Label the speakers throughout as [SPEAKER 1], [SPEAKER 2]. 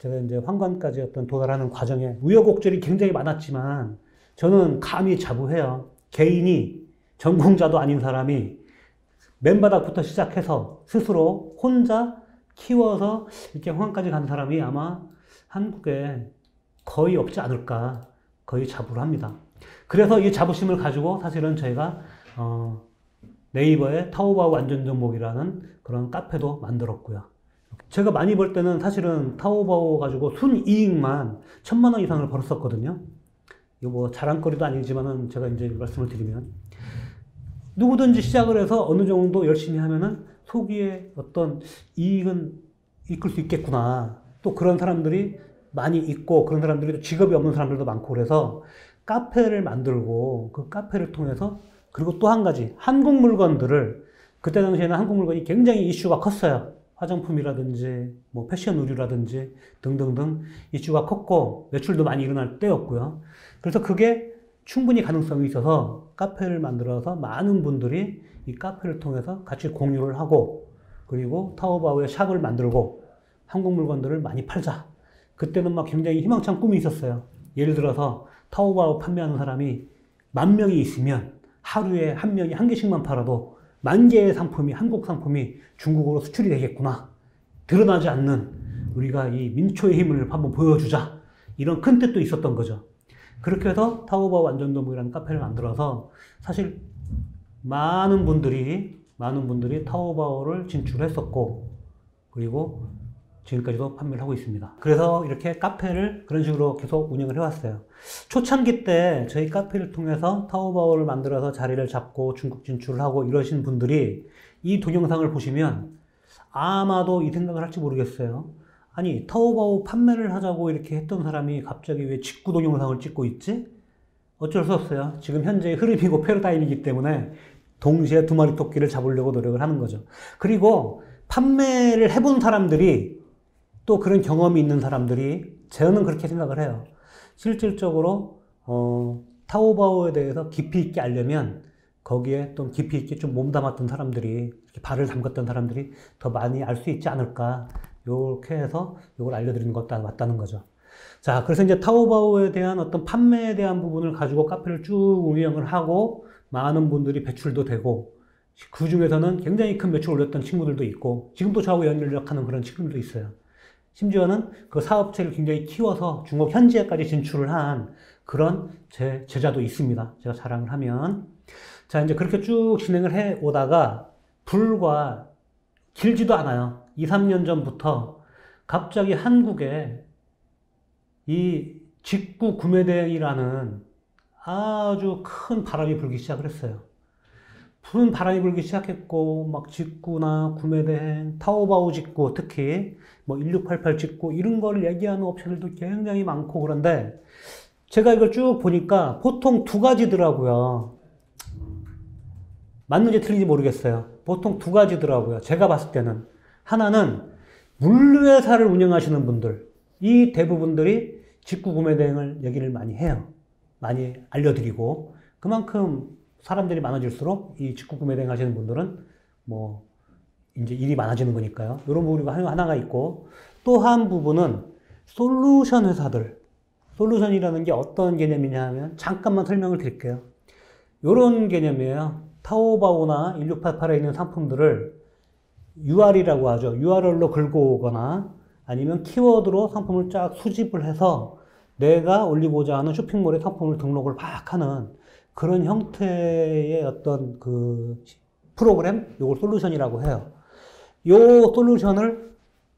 [SPEAKER 1] 제가 이제 황관까지 어떤 도달하는 과정에 우여곡절이 굉장히 많았지만 저는 감히 자부해요. 개인이 전공자도 아닌 사람이 맨바닥부터 시작해서 스스로 혼자 키워서 이렇게 황관까지 간 사람이 아마 한국에 거의 없지 않을까, 거의 자부를 합니다. 그래서 이 자부심을 가지고 사실은 저희가 네이버에 타오바오 안전정복이라는 그런 카페도 만들었고요. 제가 많이 벌 때는 사실은 타오바오 가지고 순이익만 1000만 원 이상을 벌었었거든요. 이거 뭐 자랑거리도 아니지만은 제가 이제 말씀을 드리면 누구든지 시작을 해서 어느 정도 열심히 하면은 소기에 어떤 이익은 이끌 수 있겠구나. 또 그런 사람들이 많이 있고 그런 사람들이 직업이 없는 사람들도 많고 그래서 카페를 만들고 그 카페를 통해서 그리고 또 한 가지 한국 물건들을 그때 당시에는 한국 물건이 굉장히 이슈가 컸어요. 화장품이라든지 뭐 패션 의류라든지 등등등 이슈가 컸고 매출도 많이 일어날 때였고요. 그래서 그게 충분히 가능성이 있어서 카페를 만들어서 많은 분들이 이 카페를 통해서 같이 공유를 하고 그리고 타오바오의 샵을 만들고 한국 물건들을 많이 팔자. 그때는 막 굉장히 희망찬 꿈이 있었어요. 예를 들어서 타오바오 판매하는 사람이 10,000명이 있으면 하루에 한 명이 한 개씩만 팔아도 10,000개의 상품이 한국 상품이 중국으로 수출이 되겠구나. 드러나지 않는 우리가 이 민초의 힘을 한번 보여주자. 이런 큰 뜻도 있었던 거죠. 그렇게 해서 타오바오 안전정복이라는 카페를 만들어서 사실 많은 분들이 타오바오를 진출했었고 그리고 지금까지도 판매를 하고 있습니다. 그래서 이렇게 카페를 그런 식으로 계속 운영을 해왔어요. 초창기 때 저희 카페를 통해서 타오바오를 만들어서 자리를 잡고 중국 진출을 하고 이러신 분들이 이 동영상을 보시면 아마도 이 생각을 할지 모르겠어요. 아니 타오바오 판매를 하자고 이렇게 했던 사람이 갑자기 왜 직구 동영상을 찍고 있지? 어쩔 수 없어요. 지금 현재의 흐름이고 패러다임이기 때문에 동시에 두 마리 토끼를 잡으려고 노력을 하는 거죠. 그리고 판매를 해본 사람들이 또 그런 경험이 있는 사람들이 저는 그렇게 생각을 해요. 실질적으로 타오바오에 대해서 깊이 있게 알려면 거기에 또 깊이 있게 좀 몸담았던 사람들이 이렇게 발을 담갔던 사람들이 더 많이 알 수 있지 않을까 이렇게 해서 이걸 알려드리는 것도 맞다는 거죠. 자, 그래서 이제 타오바오에 대한 어떤 판매에 대한 부분을 가지고 카페를 쭉 운영을 하고 많은 분들이 배출도 되고 그 중에서는 굉장히 큰 매출을 올렸던 친구들도 있고 지금도 저하고 연락하는 그런 친구들도 있어요. 심지어는 그 사업체를 굉장히 키워서 중국 현지에까지 진출을 한 그런 제 제자도 있습니다. 제가 자랑을 하면. 자, 이제 그렇게 쭉 진행을 해 오다가 불과 길지도 않아요. 2, 3년 전부터 갑자기 한국에 이 직구 구매 대행이라는 아주 큰 바람이 불기 시작을 했어요. 푸른 바람이 불기 시작했고 막 직구나 구매대행, 타오바오 직구 특히 뭐 1688 직구 이런 거를 얘기하는 업체들도 굉장히 많고 그런데 제가 이걸 쭉 보니까 보통 두 가지더라고요. 맞는지 틀린지 모르겠어요. 보통 두 가지더라고요. 제가 봤을 때는 하나는 물류회사를 운영하시는 분들 이 대부분들이 직구 구매대행을 얘기를 많이 해요. 많이 알려드리고 그만큼 사람들이 많아질수록 이 직구 구매 대행 하시는 분들은 뭐 이제 일이 많아지는 거니까요. 이런 부분이 하나가 있고 또 한 부분은 솔루션 회사들. 솔루션이라는 게 어떤 개념이냐 하면 잠깐만 설명을 드릴게요. 이런 개념이에요. 타오바오나 1688에 있는 상품들을 UR이라고 하죠. URL로 긁고 오거나 아니면 키워드로 상품을 쫙 수집을 해서 내가 올리고자 하는 쇼핑몰에 상품을 등록을 막 하는 그런 형태의 어떤 그 프로그램, 요걸 솔루션이라고 해요. 요 솔루션을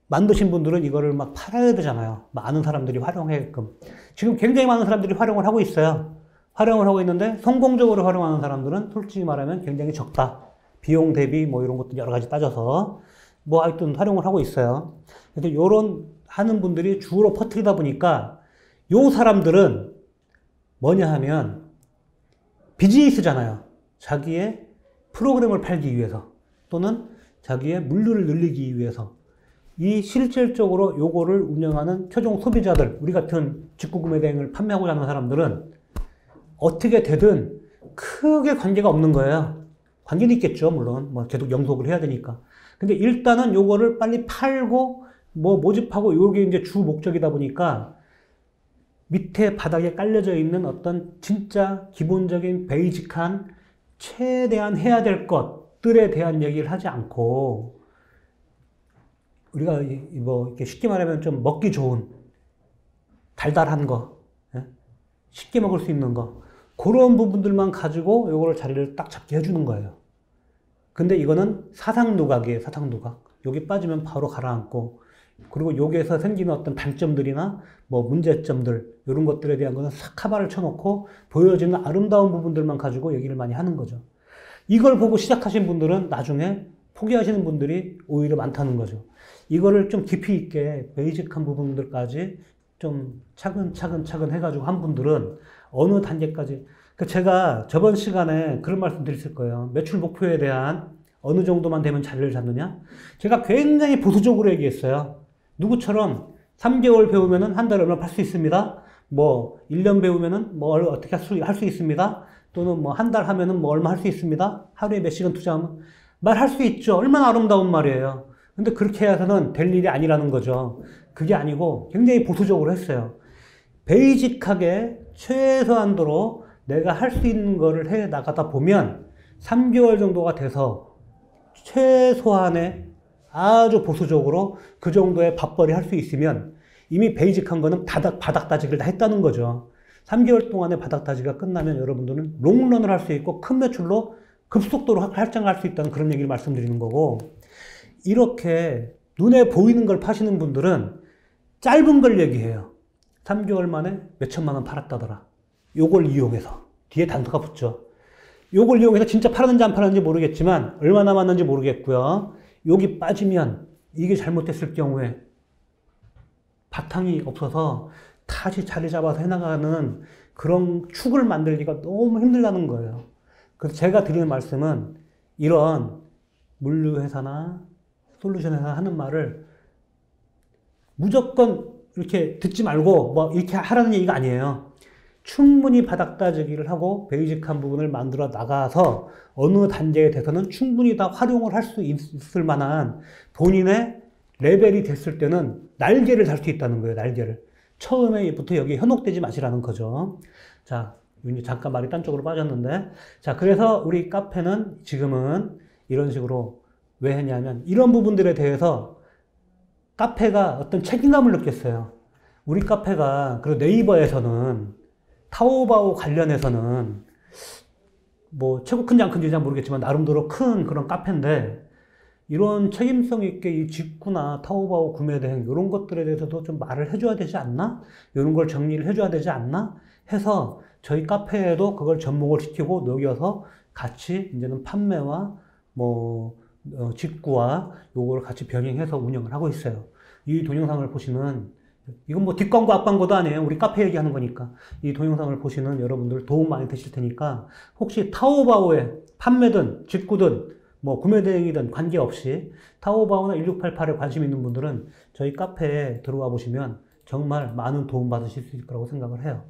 [SPEAKER 1] 만드신 분들은 이거를 막 팔아야 되잖아요. 많은 사람들이 활용하게끔. 지금 굉장히 많은 사람들이 활용을 하고 있어요. 활용을 하고 있는데 성공적으로 활용하는 사람들은 솔직히 말하면 굉장히 적다. 비용 대비 뭐 이런 것도 여러 가지 따져서 뭐 하여튼 활용을 하고 있어요. 그래서 요런 하는 분들이 주로 퍼뜨리다 보니까 요 사람들은 뭐냐 하면 비즈니스잖아요. 자기의 프로그램을 팔기 위해서 또는 자기의 물류를 늘리기 위해서 이 실질적으로 요거를 운영하는 최종 소비자들, 우리 같은 직구구매 대행을 판매하고자 하는 사람들은 어떻게 되든 크게 관계가 없는 거예요. 관계는 있겠죠, 물론. 뭐 계속 영속을 해야 되니까. 근데 일단은 요거를 빨리 팔고 뭐 모집하고 요게 이제 주 목적이다 보니까 밑에 바닥에 깔려져 있는 어떤 진짜 기본적인 베이직한 최대한 해야 될 것들에 대한 얘기를 하지 않고 우리가 뭐 이렇게 쉽게 말하면 좀 먹기 좋은 달달한 거, 예? 쉽게 먹을 수 있는 거 그런 부분들만 가지고 요거를 자리를 딱 잡게 해주는 거예요. 근데 이거는 사상 누각이에요. 사상 누각. 여기 빠지면 바로 가라앉고 그리고 여기에서 생기는 어떤 단점들이나 뭐 문제점들 이런 것들에 대한 거는 싹 카바를 쳐놓고 보여지는 아름다운 부분들만 가지고 얘기를 많이 하는 거죠. 이걸 보고 시작하신 분들은 나중에 포기하시는 분들이 오히려 많다는 거죠. 이거를 좀 깊이 있게 베이직한 부분들까지 좀 차근차근 해가지고 한 분들은 어느 단계까지 제가 저번 시간에 그런 말씀 드렸을 거예요. 매출 목표에 대한 어느 정도만 되면 자리를 잡느냐? 제가 굉장히 보수적으로 얘기했어요. 누구처럼 3개월 배우면은 한 달에 얼마 팔 수 있습니다. 뭐 1년 배우면은 뭐 어떻게 할 수 있습니다. 또는 뭐 한 달 하면은 뭐 얼마 할 수 있습니다. 하루에 몇 시간 투자하면 말할 수 있죠. 얼마나 아름다운 말이에요. 근데 그렇게 해서는 될 일이 아니라는 거죠. 그게 아니고 굉장히 보수적으로 했어요. 베이직하게 최소한도로 내가 할 수 있는 거를 해 나가다 보면 3개월 정도가 돼서 최소한의 아주 보수적으로 그 정도의 밥벌이 할 수 있으면 이미 베이직한 거는 바닥 다지기를 다 했다는 거죠. 3개월 동안의 바닥 다지기가 끝나면 여러분들은 롱런을 할 수 있고 큰 매출로 급속도로 활장할 수 있다는 그런 얘기를 말씀드리는 거고 이렇게 눈에 보이는 걸 파시는 분들은 짧은 걸 얘기해요. 3개월 만에 몇 천만 원 팔았다더라. 요걸 이용해서 뒤에 단서가 붙죠. 요걸 이용해서 진짜 팔았는지 안 팔았는지 모르겠지만 얼마 남았는지 모르겠고요. 여기 빠지면 이게 잘못됐을 경우에 바탕이 없어서 다시 자리 잡아서 해나가는 그런 축을 만들기가 너무 힘들다는 거예요. 그래서 제가 드리는 말씀은 이런 물류회사나 솔루션 회사 하는 말을 무조건 이렇게 듣지 말고 뭐 이렇게 하라는 얘기가 아니에요. 충분히 바닥 다지기를 하고 베이직한 부분을 만들어 나가서 어느 단계에 대해서는 충분히 다 활용을 할 수 있을 만한 본인의 레벨이 됐을 때는 날개를 달 수 있다는 거예요. 날개를. 처음에부터 여기 현혹되지 마시라는 거죠. 자, 이제 잠깐 말이 딴 쪽으로 빠졌는데 자, 그래서 우리 카페는 지금은 이런 식으로 왜 했냐면 이런 부분들에 대해서 카페가 어떤 책임감을 느꼈어요. 우리 카페가 그리고 네이버에서는 타오바오 관련해서는 뭐 최고 큰지 안 큰지 잘 모르겠지만 나름대로 큰 그런 카페인데 이런 책임성 있게 이 직구나 타오바오 구매 대행 이런 것들에 대해서도 좀 말을 해줘야 되지 않나? 이런 걸 정리를 해줘야 되지 않나? 해서 저희 카페에도 그걸 접목을 시키고 녹여서 같이 이제는 판매와 뭐 직구와 요거를 같이 병행해서 운영을 하고 있어요. 이 동영상을 보시는 이건 뭐 뒷광고 앞광고도 아니에요. 우리 카페 얘기하는 거니까. 이 동영상을 보시는 여러분들 도움 많이 되실 테니까 혹시 타오바오에 판매든 직구든 뭐 구매 대행이든 관계없이 타오바오나 1688에 관심 있는 분들은 저희 카페에 들어와 보시면 정말 많은 도움 받으실 수 있을 거라고 생각을 해요.